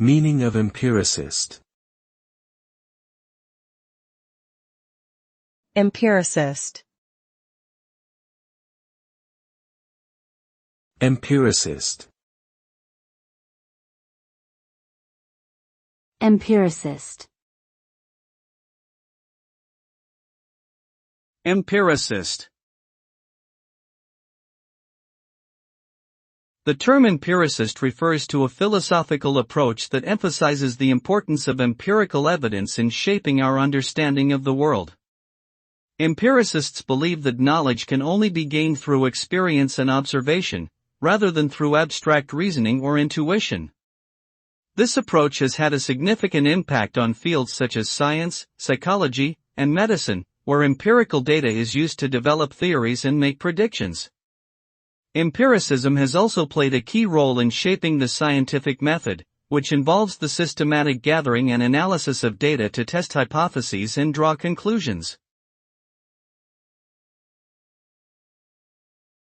Meaning of empiricist. Empiricist. Empiricist. Empiricist. Empiricist. The term empiricist refers to a philosophical approach that emphasizes the importance of empirical evidence in shaping our understanding of the world. Empiricists believe that knowledge can only be gained through experience and observation, rather than through abstract reasoning or intuition. This approach has had a significant impact on fields such as science, psychology, and medicine, where empirical data is used to develop theories and make predictions. Empiricism has also played a key role in shaping the scientific method, which involves the systematic gathering and analysis of data to test hypotheses and draw conclusions.